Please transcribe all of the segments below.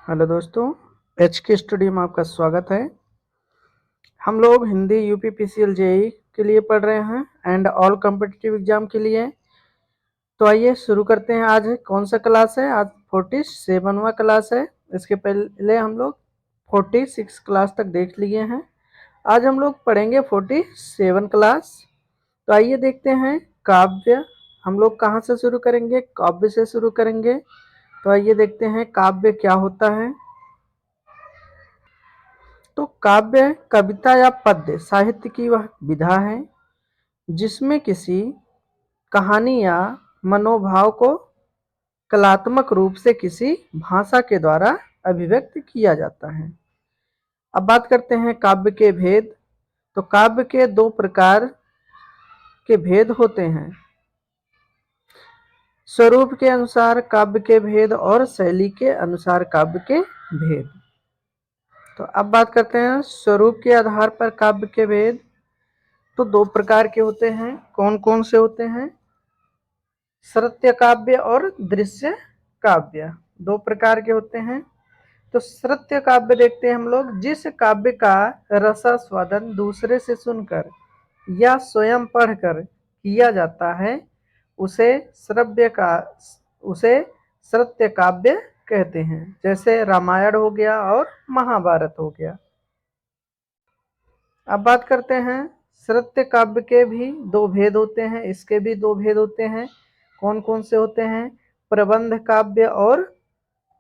Hello दोस्तों, H के studio में आपका स्वागत है। हम लोग हिंदी यूपी पीसीएल जेई के लिए पढ़ रहे हैं एंड ऑल कॉम्पिटिटिव एग्जाम के लिए। तो आइए शुरू करते हैं। आज कौन सा क्लास है? आज 47वां क्लास है। इसके पहले हम लोग 46 क्लास तक देख लिए हैं। आज हम लोग पढ़ेंगे 47 क्लास। तो आइए देखते हैं काव्य। हम लोग कहाँ से शुरू करेंगे? काव्य से शुरू करेंगे। तो आइए देखते हैं काव्य क्या होता है। तो काव्य कविता या पद्य साहित्य की वह विधा है जिसमें किसी कहानी या मनोभाव को कलात्मक रूप से किसी भाषा के द्वारा अभिव्यक्त किया जाता है। अब बात करते हैं काव्य के भेद। तो काव्य के दो प्रकार के भेद होते हैं, स्वरूप के अनुसार काव्य के भेद और शैली के अनुसार काव्य के भेद। तो अब बात करते हैं स्वरूप के आधार पर काव्य के भेद। तो दो प्रकार के होते हैं। कौन कौन से होते हैं? श्रुत्य काव्य और दृश्य काव्य, दो प्रकार के होते हैं। तो श्रुत्य काव्य देखते हैं हम लोग, जिस काव्य का रसास्वादन दूसरे से सुनकर या स्वयं पढ़कर किया जाता है उसे उसे श्रुत्य काव्य कहते हैं। जैसे रामायण हो गया और महाभारत हो गया। अब बात करते हैं श्रुत्य काव्य के भी दो भेद होते हैं। इसके भी दो भेद होते हैं। कौन कौन से होते हैं? प्रबंध काव्य और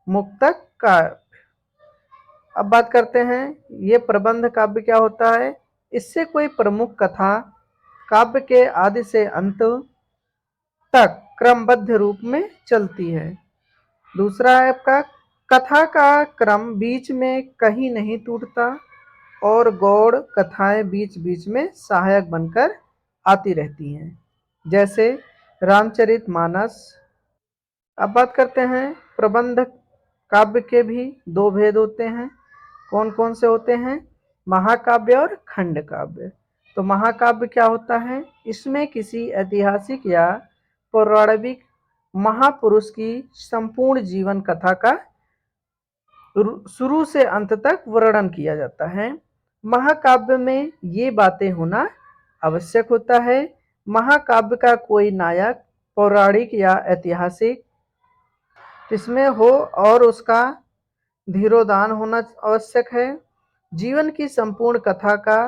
मुक्तक काव्य। अब बात करते हैं ये प्रबंध काव्य क्या होता है। इससे कोई प्रमुख कथा काव्य के आदि से अंत तक क्रमबद्ध रूप में चलती है। दूसरा है आपका कथा का क्रम बीच में कहीं नहीं टूटता और गौड़ कथाएं बीच बीच में सहायक बनकर आती रहती हैं। जैसे रामचरितमानस। अब बात करते हैं प्रबंध काव्य के भी दो भेद होते हैं। कौन कौन से होते हैं? महाकाव्य और खंड काव्य। तो महाकाव्य क्या होता है? इसमें किसी ऐतिहासिक या पौराणिक महापुरुष की संपूर्ण जीवन कथा का शुरू से अंत तक वर्णन किया जाता है। महाकाव्य में ये बातें होना आवश्यक होता है। महाकाव्य का कोई नायक पौराणिक या ऐतिहासिक इसमें हो और उसका धीरोदान होना आवश्यक है। जीवन की संपूर्ण कथा का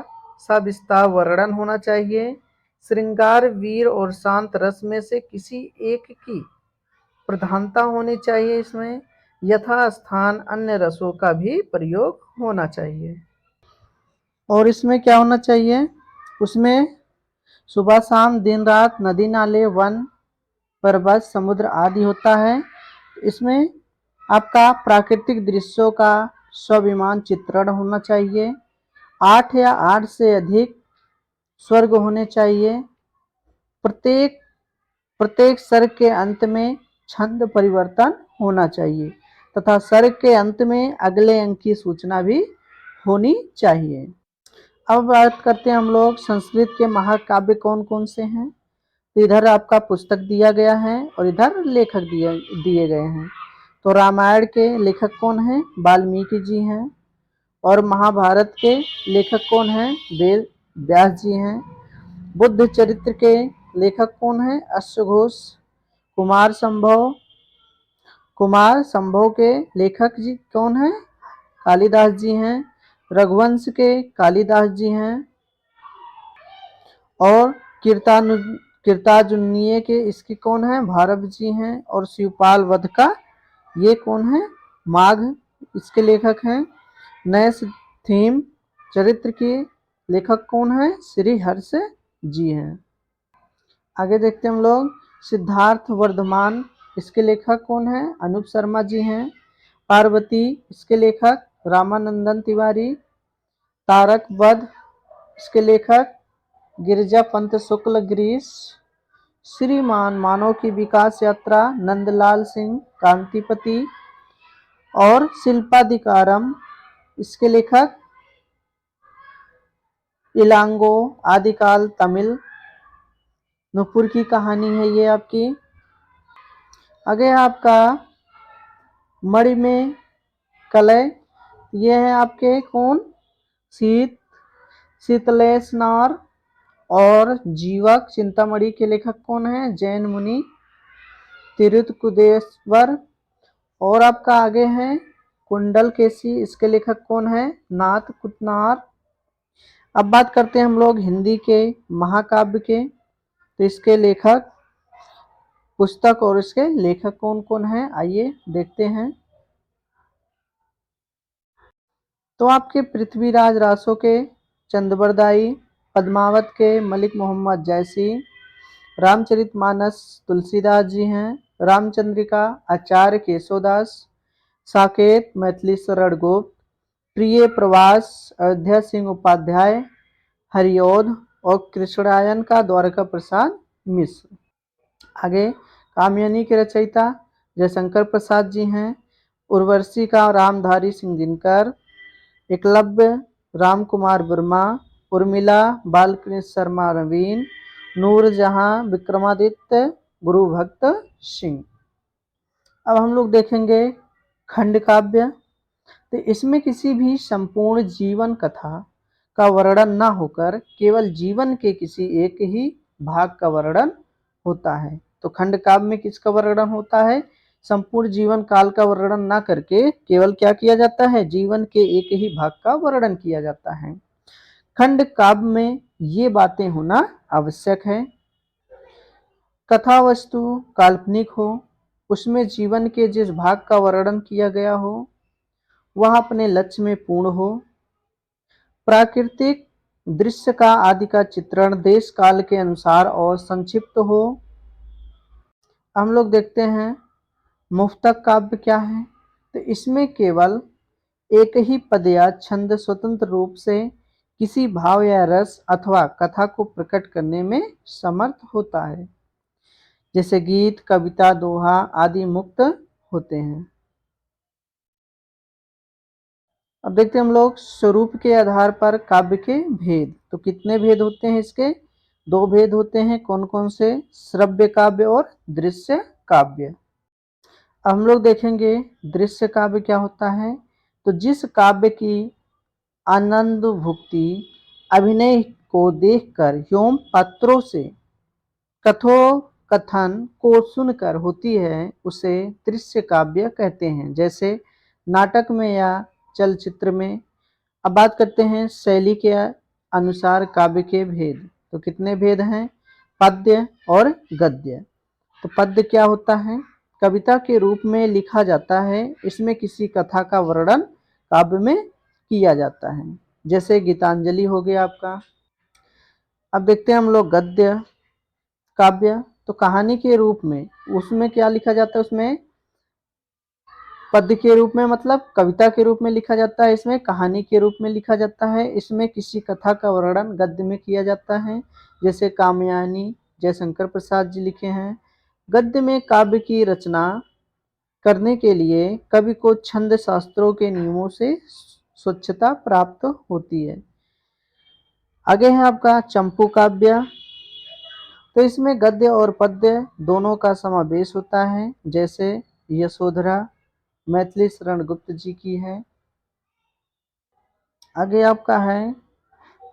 सविस्तार वर्णन होना चाहिए। श्रृंगार, वीर और शांत रस में से किसी एक की प्रधानता होनी चाहिए। इसमें यथास्थान अन्य रसों का भी प्रयोग होना चाहिए। और इसमें क्या होना चाहिए? उसमें सुबह शाम दिन रात नदी नाले वन पर्वत समुद्र आदि होता है। इसमें आपका प्राकृतिक दृश्यों का स्वाभिमान चित्रण होना चाहिए। 8 या 8 से अधिक स्वर्ग होने चाहिए। प्रत्येक प्रत्येक सर्ग के अंत में छंद परिवर्तन होना चाहिए तथा सर्ग के अंत में अगले अंक की सूचना भी होनी चाहिए। अब बात करते हैं हम लोग संस्कृत के महाकाव्य कौन कौन से हैं। तो इधर आपका पुस्तक दिया गया है और इधर लेखक दिए गए हैं। तो रामायण के लेखक कौन हैं? वाल्मीकि जी हैं। और महाभारत के लेखक कौन हैं? वेद व्यास जी हैं। बुद्ध चरित्र के लेखक कौन हैं? अश्वघोष। कुमार संभव कुमार संभव के लेखक जी कौन हैं? कालिदास जी हैं। रघुवंश के कालिदास जी हैं। और कीर्तार्जुनीय के इसके कौन है? भारत जी हैं। और शिवपाल वध का ये कौन है? माघ इसके लेखक हैं। नए थीम चरित्र के लेखक कौन है? श्री हर्ष जी हैं। आगे देखते हैं हम लोग सिद्धार्थ वर्धमान इसके लेखक कौन है? अनूप शर्मा जी हैं। पार्वती इसके लेखक रामानंदन तिवारी। तारक वध इसके लेखक गिरिजा पंत शुक्ल गिरीश। श्रीमान मानव की विकास यात्रा नंदलाल सिंह कांतिपति। और शिल्पाधिकारम इसके लेखक इलांगो आदिकाल तमिल। नुपुर की कहानी है ये आपकी। आगे आपका मणि में कलय ये है आपके कौन, शीत, शीतलेश नार। और जीवक चिंतामणि के लेखक कौन है, जैन मुनि तिरुतकुदेश्वर। और आपका आगे है कुंडल केसी, इसके लेखक कौन है, नाथ कुतनार। अब बात करते हैं हम लोग हिंदी के महाकाव्य के, तो इसके लेखक, पुस्तक और इसके लेखक कौन कौन है, आइए देखते हैं। तो आपके पृथ्वीराज रासो के चंदबरदाई, पद्मावत के मलिक मोहम्मद जैसी, रामचरितमानस तुलसीदास जी हैं, रामचंद्रिका आचार्य केशवदास, साकेत मैथिली शरण गुप्त, प्रिय प्रवास अयोध्या सिंह उपाध्याय, हरिओध और कृष्णायन का द्वारका प्रसाद मिश्र। आगे कामयानी के रचयिता जयशंकर प्रसाद जी हैं, उर्वशी का रामधारी सिंह दिनकर, एकलव्य राम कुमार वर्मा, उर्मिला बालकृष्ण शर्मा नवीन, नूरजहां विक्रमादित्य गुरु भक्त सिंह। अब हम लोग देखेंगे खंड काव्य। तो इसमें किसी भी संपूर्ण जीवन कथा का वर्णन न होकर केवल जीवन के किसी एक ही भाग का वर्णन होता है। तो खंड काव्य में किसका वर्णन होता है, संपूर्ण जीवन काल का वर्णन ना करके केवल क्या किया जाता है, जीवन के एक ही भाग का वर्णन किया जाता है। खंड काव्य में ये बातें होना आवश्यक है। कथा वस्तु काल्पनिक हो, उसमें जीवन के जिस भाग का वर्णन किया गया हो वह अपने लक्ष्य में पूर्ण हो, प्राकृतिक दृश्य का आदि का चित्रण देश काल के अनुसार और संक्षिप्त हो। हम लोग देखते हैं मुफ्तक काव्य क्या है। तो इसमें केवल एक ही पद या छंद स्वतंत्र रूप से किसी भाव या रस अथवा कथा को प्रकट करने में समर्थ होता है। जैसे गीत, कविता, दोहा आदि मुक्त होते हैं। अब देखते हैं हम लोग स्वरूप के आधार पर काव्य के भेद। तो कितने भेद होते हैं इसके, दो भेद होते हैं। कौन कौन से, श्रव्य काव्य और दृश्य काव्य। अब हम लोग देखेंगे दृश्य काव्य क्या होता है। तो जिस काव्य की आनंद भुक्ति अभिनय को देखकर एवं पात्रों से कथोकथन को सुनकर होती है उसे दृश्य काव्य कहते हैं, जैसे नाटक में या चलचित्र में। अब बात करते हैं शैली के अनुसार काव्य के भेद। तो कितने भेद हैं, पद्य और गद्य। तो पद्य क्या होता है, कविता के रूप में लिखा जाता है, इसमें किसी कथा का वर्णन काव्य में किया जाता है, जैसे गीतांजलि हो गया आपका। अब देखते हैं हम लोग गद्य काव्य। तो कहानी के रूप में उसमें क्या लिखा जाता है, उसमें पद्य के रूप में मतलब कविता के रूप में लिखा जाता है, इसमें कहानी के रूप में लिखा जाता है। इसमें किसी कथा का वर्णन गद्य में किया जाता है, जैसे कामयानी जयशंकर प्रसाद जी लिखे हैं। गद्य में काव्य की रचना करने के लिए कवि को छंद शास्त्रों के नियमों से स्वच्छता प्राप्त होती है। आगे है आपका चंपू काव्य। तो इसमें गद्य और पद्य दोनों का समावेश होता है, जैसे यशोधरा मैथिली शरण गुप्त जी की है। आगे आपका है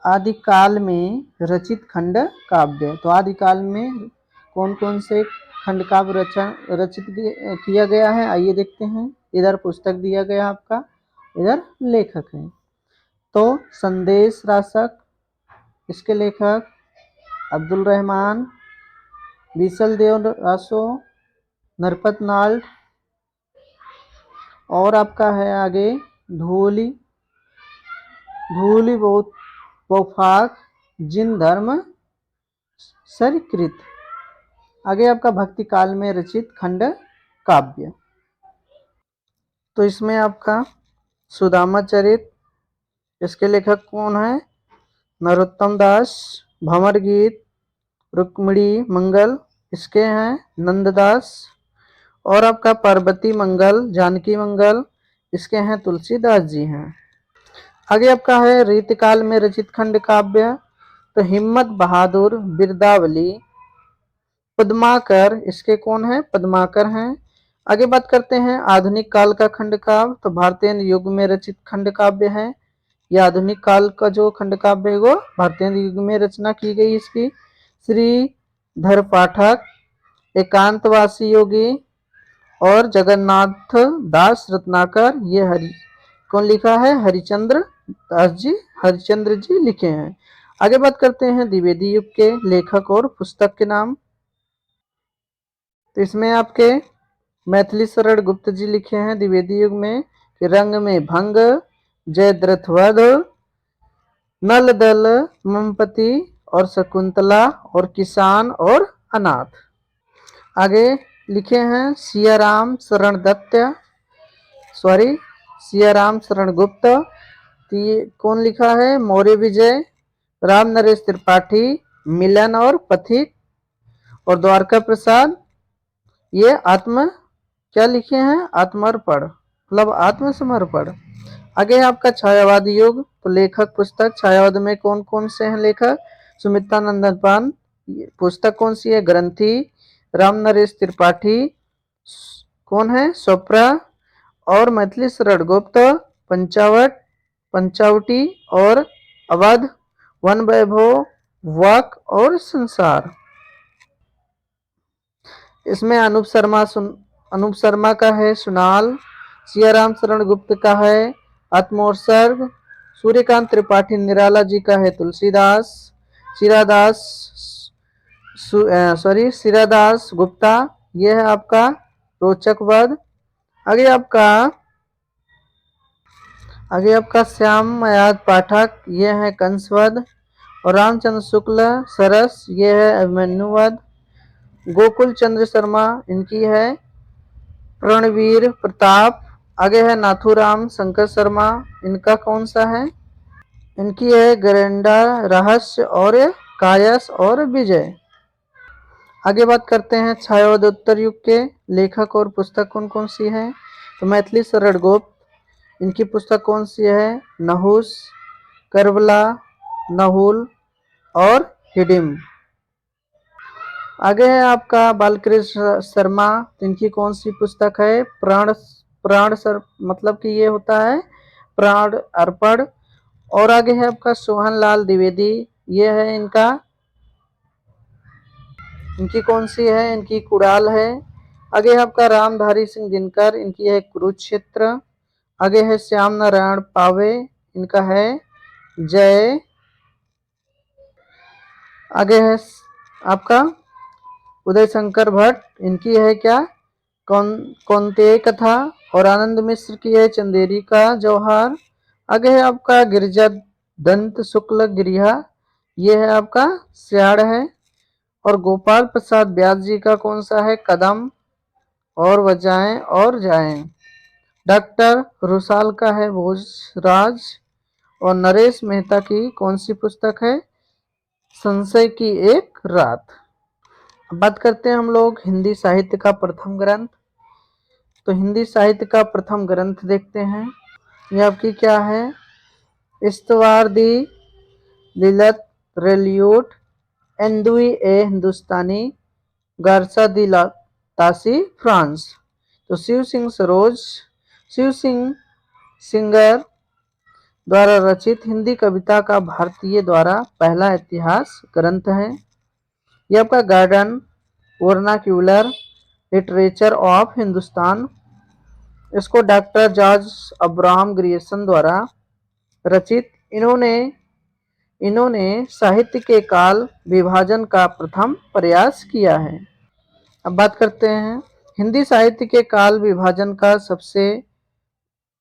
आदिकाल में रचित खंड काव्य। तो आदिकाल में कौन कौन से खंड काव्य रचित किया गया है, आइए देखते हैं। इधर पुस्तक दिया गया आपका, इधर लेखक है। तो संदेश रासक, इसके लेखक अब्दुल रहमान, बीसल देव रासो, नरपत नाल्ट। और आपका है आगे धूली धूली बोफाक जिन धर्म सरिकृत। आगे आपका भक्ति काल में रचित खंड काव्य। तो इसमें आपका सुदामा चरित, इसके लेखक कौन है, नरोत्तम दास। भंवर गीत रुक्मिणी मंगल, इसके हैं नंददास। और आपका पार्वती मंगल जानकी मंगल, इसके हैं तुलसीदास जी हैं। आगे आपका है रीतिकाल में रचित खंड काव्य। तो हिम्मत बहादुर बिरदावली, पद्माकर, इसके कौन है, पद्माकर हैं। आगे बात करते हैं आधुनिक काल का खंड काव्य। तो भारतीय युग में रचित खंड काव्य है। यह आधुनिक काल का जो खंड काव्य है वो भारतीय युग में रचना की गई इसकी। श्रीधर पाठक, एकांतवासी योगी और जगन्नाथ दास रत्नाकर, ये कौन लिखा है? हरिचंद्र दास जी, हरिचंद्र जी लिखे हैं। आगे बात करते हैं द्विवेदी युग के लेखक और पुस्तक के नाम। तो इसमें आपके मैथिली शरण गुप्त जी लिखे हैं द्विवेदी युग में कि रंग में भंग, जयद्रथ वध, नल दल, ममपति और शकुंतला और किसान और अनाथ। आगे लिखे हैं सियाराम शरण दत्त, सियाराम शरण गुप्त। तो ये कौन लिखा है? मौर्य विजय, राम नरेश त्रिपाठी, मिलन और पथिक और द्वारका प्रसाद। ये आत्म क्या लिखे हैं? आत्मर्पण, मतलब आत्मसमर्पण। आगे है आपका छायावाद युग। तो लेखक पुस्तक छायावाद में कौन कौन से हैं लेखक? सुमित्रा नंदन पान। पुस्तक कौन सी है? ग्रंथि। राम नरेश त्रिपाठी कौन है? स्वप्रा। और मैथिली शरण गुप्त, पंचावट, पंचावटी और अवध, वन वैभव, वक और संसार। इसमें अनूप शर्मा का है सुनाल, सियाराम शरण गुप्त का है आत्मोत्सर्ग, सूर्यकांत त्रिपाठी निराला जी का है तुलसीदास, सिरादास गुप्ता, यह है आपका रोचक वध। आगे आपका श्याम मयाद पाठक, यह है कंसवध। और रामचंद्र शुक्ल सरस, यह है अभिमन्युवध। गोकुल चंद्र शर्मा, इनकी है प्रणवीर प्रताप। आगे है नाथुराम शंकर शर्मा, इनका कौन सा है? इनकी है गरेंडा रहस्य और कायस और विजय। आगे बात करते हैं छायावादोत्तर युग के लेखक और पुस्तक कौन कौन सी है। तो मैथिली शरण गुप्त, इनकी पुस्तक कौन सी है? नहुस, करबला, नहुल और हिडिम। आगे है आपका बालकृष्ण शर्मा, इनकी कौन सी पुस्तक है? मतलब कि ये होता है प्राण अर्पण। और आगे है आपका सोहन लाल द्विवेदी, ये है इनकी कौन सी है? इनकी कुड़ाल है। आगे है आपका रामधारी सिंह दिनकर, इनकी है कुरुक्षेत्र। आगे है श्याम नारायण पावे, इनका है जय। आगे है आपका उदय शंकर भट्ट, इनकी है क्या? कौन्तेय कथा। और आनंद मिश्र की है चंदेरी का जौहर। आगे है आपका गिरिजा दंत शुक्ल गिरिहा, ये है आपका स्याड़ है। और गोपाल प्रसाद व्यास जी का कौन सा है? कदम और वजाएं और जाएं। डॉक्टर रुसाल का है भोजराज। और नरेश मेहता की कौन सी पुस्तक है? संशय की एक रात। बात करते हैं हम लोग हिंदी साहित्य का प्रथम ग्रंथ। तो हिंदी साहित्य का प्रथम ग्रंथ देखते हैं। ये आपकी क्या है? इस्तवार दी लिलत रेल्यूट, एंदुई ए हिंदुस्तानी, गारसा दी तासी फ्रांस। तो शिव सिंह सिंगर द्वारा रचित हिंदी कविता का भारतीय द्वारा पहला इतिहास ग्रंथ है। यह आपका garden vernacular literature of Hindustan, इसको डॉक्टर जॉर्ज अब्राहम ग्रियर्सन द्वारा रचित। इन्होंने साहित्य के काल विभाजन का प्रथम प्रयास किया है। अब बात करते हैं हिंदी साहित्य के काल विभाजन का सबसे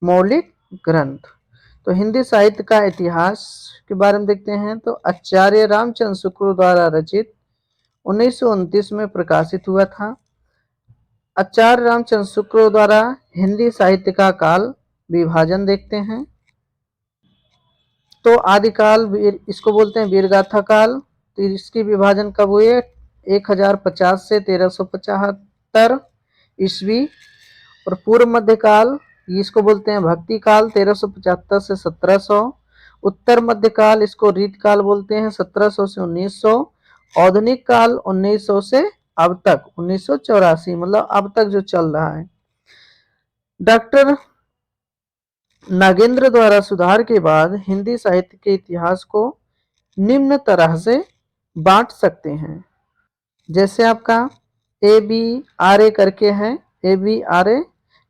मौलिक ग्रंथ। तो हिंदी साहित्य का इतिहास के बारे में देखते हैं। तो आचार्य रामचंद्र शुक्ल द्वारा रचित 1929 में प्रकाशित हुआ था। आचार्य रामचंद्र शुक्ल द्वारा हिंदी साहित्य का काल विभाजन देखते हैं। तो आदिकाल इसको बोलते हैं वीरगाथा काल। तो इसकी विभाजन कब हुई है? 1050 से 1375 ईस्वी। और पूर्व मध्यकाल इसको बोलते हैं भक्ति काल, 1375 से 1700। उत्तर मध्यकाल इसको रीत काल बोलते हैं, 1700 से 1900। आधुनिक काल 1900 से अब तक 1984, मतलब अब तक जो चल रहा है। डॉक्टर नागेंद्र द्वारा सुधार के बाद हिंदी साहित्य के इतिहास को निम्न तरह से बांट सकते हैं। जैसे आपका ए बी आर ए करके है, ए बी आर ए,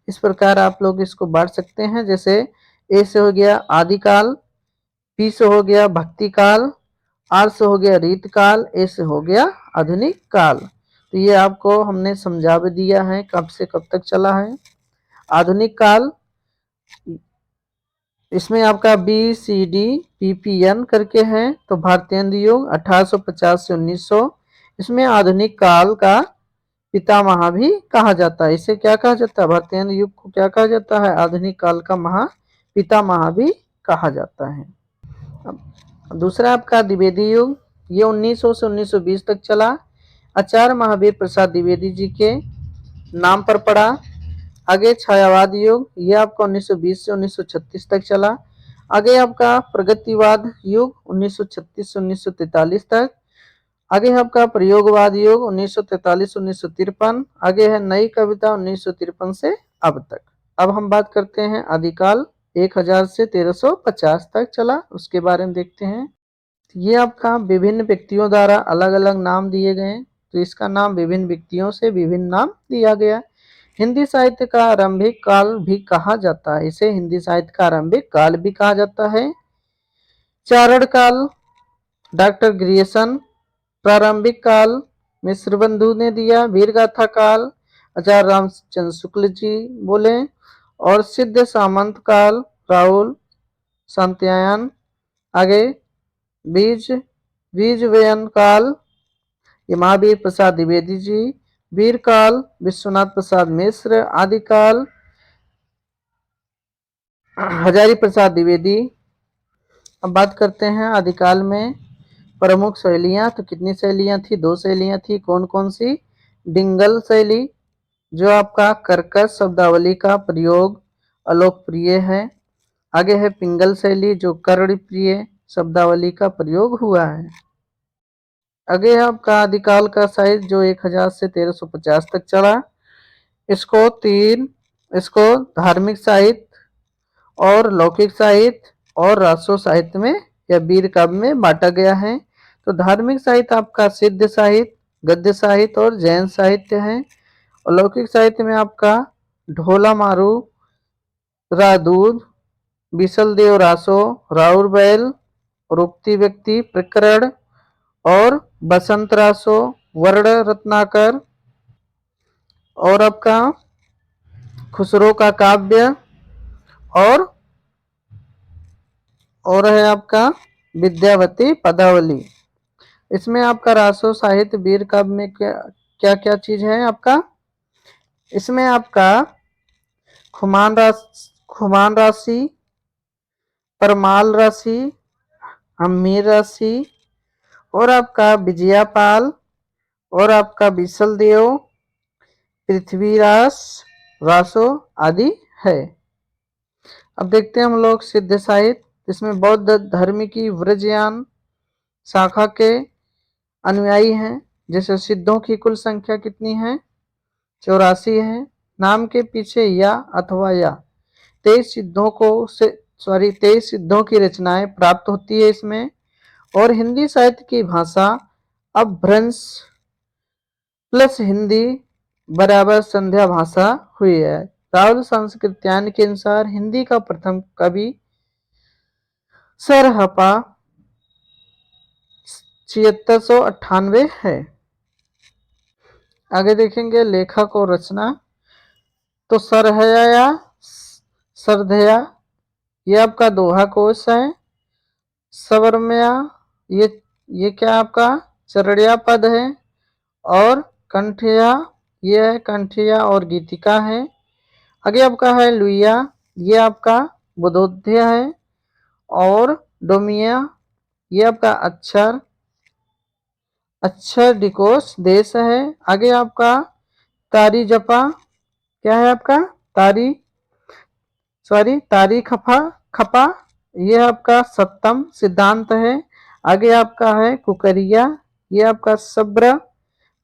इस प्रकार आप लोग इसको बांट सकते हैं। जैसे ए से हो गया आदिकाल, पी से हो गया भक्ति काल, आर से हो गया रीत काल, ए से हो गया आधुनिक काल। तो ये आपको हमने समझा भी दिया है कब से कब तक चला है। आधुनिक काल, इसमें आपका B C D P P N करके है, तो भारतेंद्र युग 1850 से 1900। इसमें आधुनिक काल का पितामह भी कहा जाता है। इसे क्या कहा जाता है? भारतेंद्र युग को क्या कहा जाता है? आधुनिक काल का पितामह भी कहा जाता है। अब दूसरा आपका द्विवेदी युग, ये 1900 से 1920 तक चला। आचार्य महावीर प्रसाद द्विवेदी जी के नाम पर पड़ा। आगे छायावाद युग, ये आपका 1920 से 1936 तक चला। आगे आपका प्रगतिवाद युग 1936 से 1943 तक। आगे है आपका प्रयोगवाद युग 1943 1953। आगे है नई कविता 1953 से अब तक। अब हम बात करते हैं आदिकाल, 1000 से 1350 तक चला, उसके बारे में देखते हैं। ये आपका विभिन्न व्यक्तियों द्वारा अलग अलग नाम दिए गए, तो इसका नाम विभिन्न व्यक्तियों से विभिन्न नाम दिया गया। हिंदी साहित्य का आरंभिक काल भी कहा जाता है, इसे हिंदी साहित्य का आरंभिक काल भी कहा जाता है। चारण काल, डॉक्टर ग्रियर्सन। प्रारंभिक काल मिश्र बंधु ने दिया। वीरगाथा काल आचार्य रामचंद्र शुक्ल जी बोले। और सिद्ध सामंत काल राहुल शांत्यायन। आगे बीज वयन काल ये महावीर प्रसाद द्विवेदी जी। वीर काल विश्वनाथ प्रसाद मिश्र। आदिकाल हजारी प्रसाद द्विवेदी। अब बात करते हैं आदिकाल में प्रमुख शैलियां, तो कितनी शैलियां थी? 2 शैलियां थी। कौन कौन सी? डिंगल शैली, जो आपका कर्कश शब्दावली का प्रयोग अलोकप्रिय है। आगे है पिंगल शैली, जो कर्णप्रिय शब्दावली का प्रयोग हुआ है। आगे है आपका आदिकाल का साहित्य, जो 1000 से 1350 तक चला। इसको धार्मिक साहित्य और लौकिक साहित्य और राष्ट्रीय साहित्य में या वीर काव्य में बांटा गया है। तो धार्मिक साहित्य आपका सिद्ध साहित्य, गद्य साहित्य और जैन साहित्य है। और लौकिक साहित्य में आपका ढोला मारू, रादूत, बिसल देव रासो, राउर बैल, रुक्ति व्यक्ति प्रकरण और बसंत रासो, वर्ण रत्नाकर और आपका खुसरो का काव्य और है आपका विद्यावती पदावली। इसमें आपका रासो साहित्य वीर काव्य में क्या क्या चीज है आपका? इसमें आपका खुमान राशि, परमाल राशि, हमीर राशि और आपका विजयापाल और आपका बिसल देव, पृथ्वीरास रासो आदि है। अब देखते हैं हम लोग सिद्ध साहित्य, इसमें बौद्ध धर्म की व्रजयान शाखा के अनुयायी हैं। जैसे सिद्धों की कुल संख्या कितनी है? 84 है। नाम के पीछे या अथवा या 23 सिद्धों की रचनाएं प्राप्त होती है इसमें। और हिंदी साहित्य की भाषा अपभ्रंश प्लस हिंदी बराबर संध्या भाषा हुई है। राहुल संस्कृत्यान के अनुसार हिंदी का प्रथम कवि सरहपा 7698 है। आगे देखेंगे लेखक और रचना, तो सरहया सरधया ये आपका दोहा कोश है। सवरमया ये क्या आपका चरणिया पद है। और कंठिया ये है कंठिया और गीतिका है। आगे आपका है लुइया, ये आपका बुद्धोदय है। और डोमिया ये आपका अक्षर डिकोस देश है। आगे आपका तारी जपा क्या है आपका? तारी खपा ये आपका सप्तम सिद्धांत है। आगे आपका है कुकरिया, ये आपका सब्र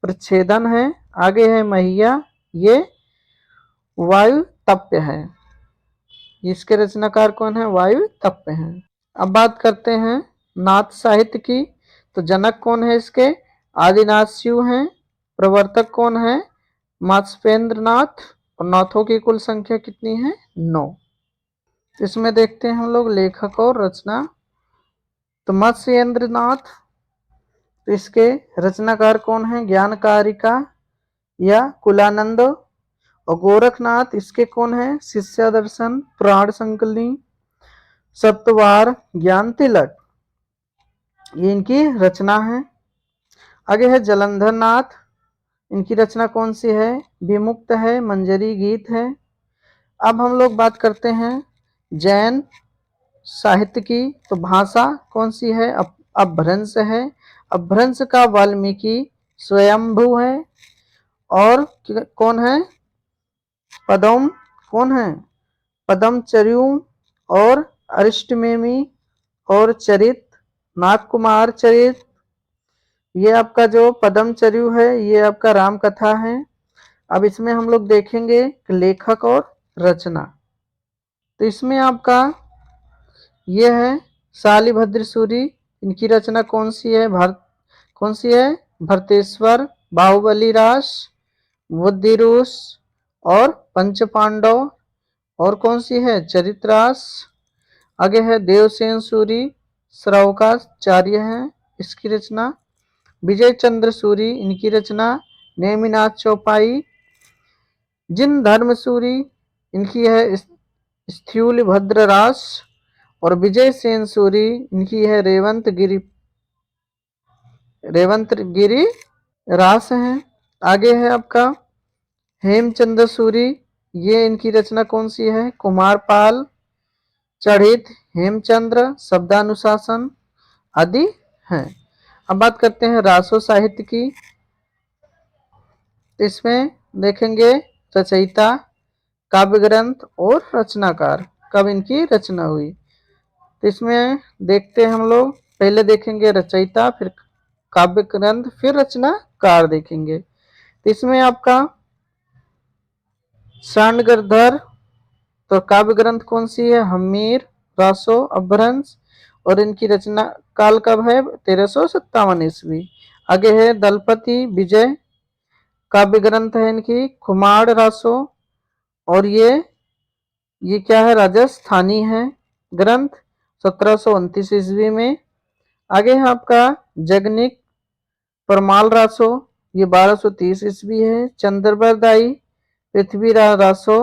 प्रच्छेदन है। आगे है महिया, ये वायु तप्य है। इसके रचनाकार कौन है? वायु तप्य है। अब बात करते हैं नाथ साहित्य की। तो जनक कौन है इसके? आदिनाथ शिव हैं। प्रवर्तक कौन है? मत्स्येंद्र नाथ। और नाथों की कुल संख्या कितनी है? 9। इसमें देखते हैं हम लोग लेखक और रचना। तो मत्स्येंद्र नाथ, तो इसके रचनाकार कौन है? ज्ञानकारिका या कुलानंद। और गोरखनाथ इसके कौन है? शिष्यादर्शन, पुराण संकलनी, सप्तवार, ज्ञान तिलक, ये इनकी रचना है। आगे है जलंधर नाथ, इनकी रचना कौन सी है? विमुक्त है, मंजरी गीत है। अब हम लोग बात करते हैं जैन साहित्य की। तो भाषा कौन सी है? अपभ्रंश है। अपभ्रंश का वाल्मीकि स्वयंभू है। और कौन है? पदम कौन है? पदमचर्यु और अरिष्टनेमि और चरित, नागकुमार चरित। ये आपका जो पदमचर्यु है ये आपका राम कथा है। अब इसमें हम लोग देखेंगे लेखक और रचना। तो इसमें आपका ये है शालिभद्र सूरी, इनकी रचना कौन सी है? कौन सी है? भरतेश्वर, बाहुबली रास, बुद्धिरूस और पंच पांडव। और कौन सी है? चरित्रास। आगे है देवसेन सूरी, श्रावकाचार्य है, इसकी रचना। विजय चंद्र सूरी, इनकी रचना नेमिनाथ चौपाई। जिन धर्म सूरी, इनकी है स्थूल भद्र रास। और विजय सेन सूरी, इनकी है रेवंत गिरी रास है। आगे है आपका हेमचंद्र सूरी, ये इनकी रचना कौन सी है? कुमारपाल, चढ़ित, हेमचंद्र, शब्दानुशासन आदि हैं। अब बात करते हैं रासो साहित्य की। इसमें देखेंगे रचयिता, काव्य ग्रंथ और रचनाकार, कब इनकी रचना हुई। तो इसमें देखते हैं हम लोग, पहले देखेंगे रचयिता, फिर काव्य ग्रंथ, फिर रचनाकार देखेंगे। तो इसमें आपका शांडगरधर, तो काव्य ग्रंथ कौन सी है? हम्मीर, रासो, अपभ्रंश। और इनकी रचना काल कब है? 1357 ईस्वी। आगे है दलपति विजय, काव्य ग्रंथ है इनकी खुमार रासो। और ये क्या है? राजस्थानी है ग्रंथ, 1729 ईस्वी में। आगे है आपका जगनिक परमाल रासो, ये 1230 ईस्वी है। चंद्रबरदाई पृथ्वीराज रासो,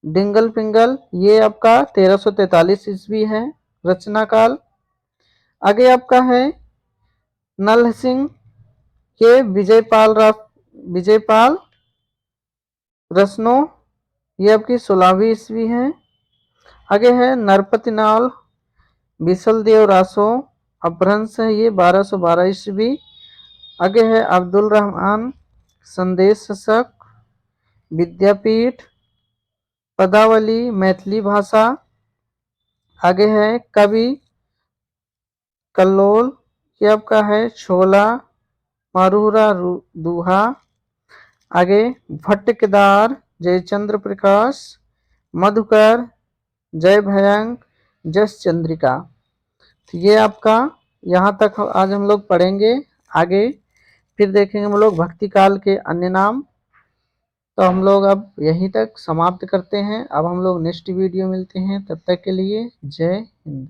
डिंगल पिंगल, ये आपका 1343 ईस्वी है रचना काल। आगे आपका है नल सिंह के विजयपाल रसनो, ये आपकी 16वीं ईस्वी है। आगे है नरपतिनाल बिसल देव रासो, अपभ्रंश है ये 1212 ईस्वी। आगे है अब्दुल रहमान संदेश शक, विद्यापीठ, पदावली मैथिली भाषा। आगे है कवि कल्लोल, ये आपका है छोला मारूरा दूहा। आगे भट्ट केदार, जयचंद्र प्रकाश, मधुकर, जय भयंक, जस चंद्रिका। तो ये आपका यहाँ तक आज हम लोग पढ़ेंगे। आगे फिर देखेंगे हम लोग भक्ति काल के अन्य नाम। तो हम लोग अब यहीं तक समाप्त करते हैं। अब हम लोग नेक्स्ट वीडियो मिलते हैं, तब तक के लिए जय हिंद।